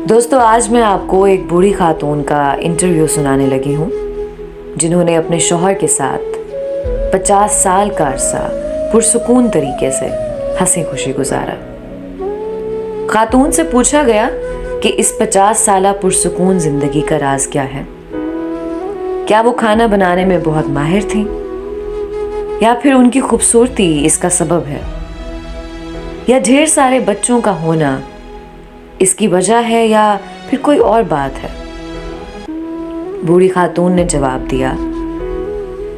دوستو، آج میں آپ کو ایک بوڑھی خاتون کا انٹرویو سنانے لگی ہوں جنہوں نے اپنے شوہر کے ساتھ 50 سال کا عرصہ پرسکون طریقے سے ہنسی خوشی گزارا۔ خاتون سے پوچھا گیا کہ اس 50 سالہ پرسکون زندگی کا راز کیا ہے؟ کیا وہ کھانا بنانے میں بہت ماہر تھیں یا پھر ان کی خوبصورتی اس کا سبب ہے، یا ڈھیر سارے بچوں کا ہونا اس کی وجہ ہے، یا پھر کوئی اور بات ہے؟ بوڑھی خاتون نے جواب دیا،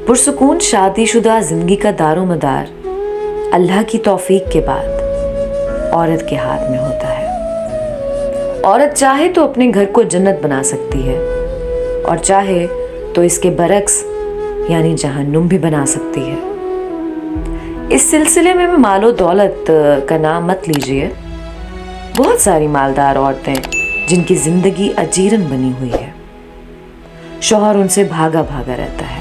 پرسکون شادی شدہ زندگی کا دار و مدار اللہ کی توفیق کے بعد عورت کے ہاتھ میں ہوتا ہے۔ عورت چاہے تو اپنے گھر کو جنت بنا سکتی ہے اور چاہے تو اس کے برعکس یعنی جہنم بھی بنا سکتی ہے۔ اس سلسلے میں مال و دولت کا نام مت لیجئے، بہت ساری مالدار عورتیں جن کی زندگی اجیرن بنی ہوئی ہے، شوہر ان سے بھاگا بھاگا رہتا ہے۔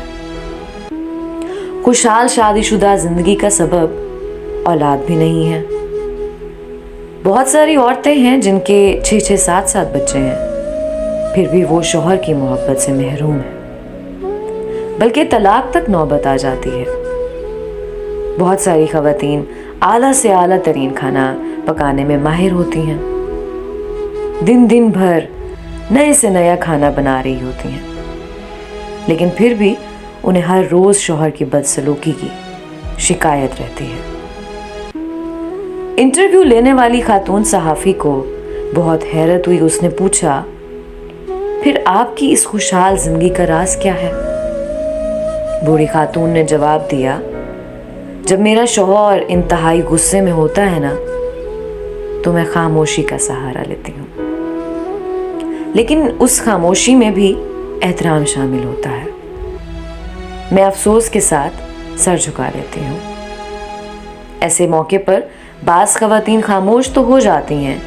خوشحال شادی شدہ زندگی کا سبب اولاد بھی نہیں ہے۔ بہت ساری عورتیں ہیں جن کے 6 7 بچے ہیں، پھر بھی وہ شوہر کی محبت سے محروم ہیں، بلکہ طلاق تک نوبت آ جاتی ہے۔ بہت ساری خواتین اعلیٰ سے اعلیٰ ترین کھانا پکانے میں ماہر ہوتی ہیں، دن بھر نئے سے نیا کھانا بنا رہی ہوتی ہیں، لیکن پھر بھی انہیں ہر روز شوہر کی بدسلوکی کی شکایت رہتی ہے۔ انٹرویو لینے والی خاتون صحافی کو بہت حیرت ہوئی۔ اس نے پوچھا، پھر آپ کی اس خوشحال زندگی کا راز کیا ہے؟ بوڑھی خاتون نے جواب دیا، جب میرا شوہر انتہائی غصے میں ہوتا ہے نا تو میں خاموشی کا سہارا لیتی ہوں، لیکن اس خاموشی میں بھی احترام شامل ہوتا ہے۔ میں افسوس کے ساتھ سر جھکا لیتی ہوں۔ ایسے موقع پر بعض خواتین خاموش تو ہو جاتی ہیں،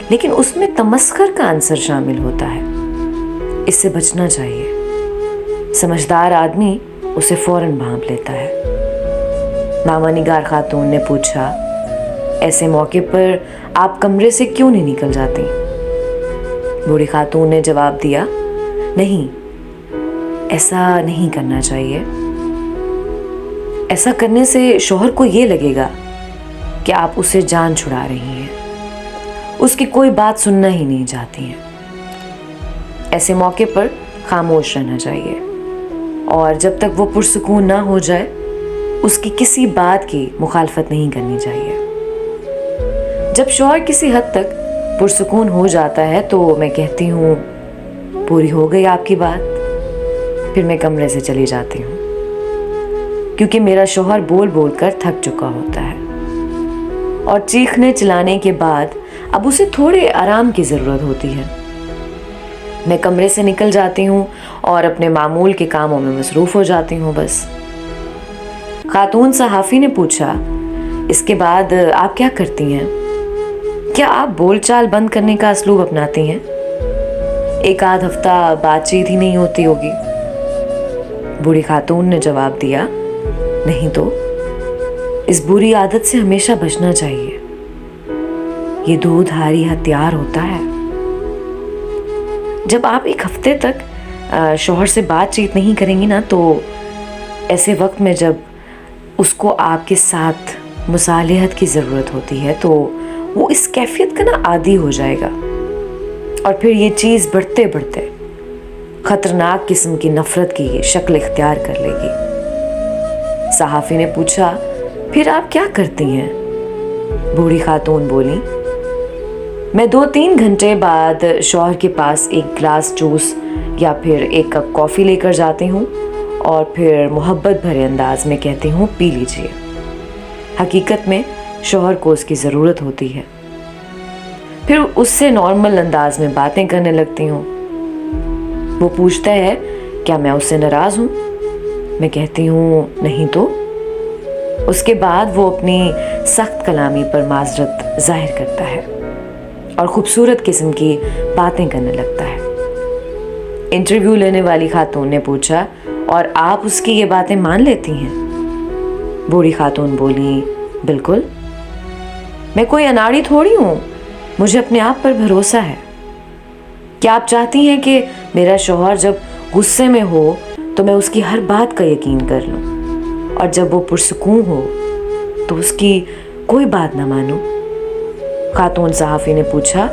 لیکن اس میں تمسخر کا عنصر شامل ہوتا ہے۔ اس سے بچنا چاہیے۔ سمجھدار آدمی اسے فوراً بھانپ لیتا ہے۔ ماما نگار خاتون نے پوچھا، ایسے موقع پر آپ کمرے سے کیوں نہیں نکل جاتی؟ بوڑھی خاتون نے جواب دیا، نہیں، ایسا نہیں کرنا چاہیے۔ ایسا کرنے سے شوہر کو یہ لگے گا کہ آپ اسے جان چھڑا رہی ہیں، اس کی کوئی بات سننا ہی نہیں چاہتی ہیں۔ ایسے موقع پر خاموش رہنا چاہیے، اور جب تک وہ پرسکون نہ ہو جائے اس کی کسی بات کی مخالفت نہیں کرنی چاہیے۔ جب شوہر کسی حد تک پرسکون ہو جاتا ہے تو میں کہتی ہوں، پوری ہو گئی آپ کی بات، پھر میں کمرے سے چلی جاتی ہوں، کیونکہ میرا شوہر بول بول کر تھک چکا ہوتا ہے اور چیخنے چلانے کے بعد اب اسے تھوڑے آرام کی ضرورت ہوتی ہے۔ میں کمرے سے نکل جاتی ہوں اور اپنے معمول کے کاموں میں مصروف ہو جاتی ہوں بس۔ خاتون صحافی نے پوچھا، اس کے بعد آپ کیا کرتی ہیں؟ کیا آپ بول چال بند کرنے کا اسلوب اپناتی ہیں؟ ایک آدھ ہفتہ بات چیت ہی نہیں ہوتی ہوگی؟ بوڑھی خاتون نے جواب دیا، نہیں تو، اس بری عادت سے ہمیشہ بچنا چاہیے، یہ دھاری ہتھیار ہوتا ہے۔ جب آپ ایک ہفتے تک شوہر سے بات چیت نہیں کریں گی نا تو ایسے وقت میں جب اس کو آپ کے ساتھ مصالحت کی ضرورت ہوتی ہے تو وہ اس کیفیت کا نا عادی ہو جائے گا، اور پھر یہ چیز بڑھتے بڑھتے خطرناک قسم کی نفرت کی شکل اختیار کر لے گی۔ صحافی نے پوچھا، پھر آپ کیا کرتی ہیں؟ بوڑھی خاتون بولی، میں 2-3 گھنٹے بعد شوہر کے پاس ایک گلاس جوس یا پھر ایک کپ کافی لے کر جاتی ہوں اور پھر محبت بھرے انداز میں کہتی ہوں، پی لیجئے۔ حقیقت میں شوہر کو اس کی ضرورت ہوتی ہے۔ پھر اس سے نارمل انداز میں باتیں کرنے لگتی ہوں۔ وہ پوچھتا ہے، کیا میں اس سے ناراض ہوں؟ میں کہتی ہوں، نہیں تو۔ اس کے بعد وہ اپنی سخت کلامی پر معذرت ظاہر کرتا ہے اور خوبصورت قسم کی باتیں کرنے لگتا ہے۔ انٹرویو لینے والی خاتون نے پوچھا، اور آپ اس کی یہ باتیں مان لیتی ہیں؟ بوڑھی خاتون بولی، بالکل، میں کوئی اناڑی تھوڑی ہوں، مجھے اپنے آپ پر بھروسہ ہے۔ کیا آپ چاہتی ہیں کہ میرا شوہر جب غصے میں ہو تو میں اس کی ہر بات کا یقین کر لوں، اور جب وہ پرسکون ہو تو اس کی کوئی بات نہ مانوں؟ خاتون صحافی نے پوچھا۔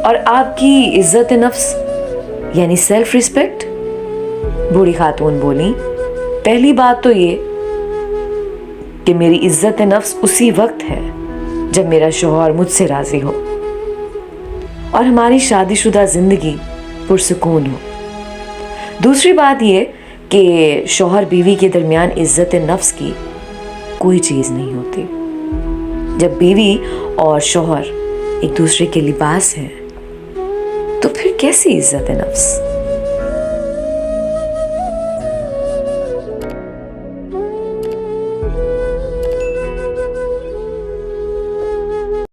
اور آپ کی عزت نفس یعنی سیلف ریسپیکٹ؟ بوڑھی خاتون بولی، پہلی بات تو یہ کہ میری عزت نفس اسی وقت ہے جب میرا شوہر مجھ سے راضی ہو اور ہماری شادی شدہ زندگی پرسکون ہو۔ دوسری بات یہ کہ شوہر بیوی کے درمیان عزت نفس کی کوئی چیز نہیں ہوتی۔ جب بیوی اور شوہر ایک دوسرے کے لباس ہیں تو پھر کیسی عزت نفس؟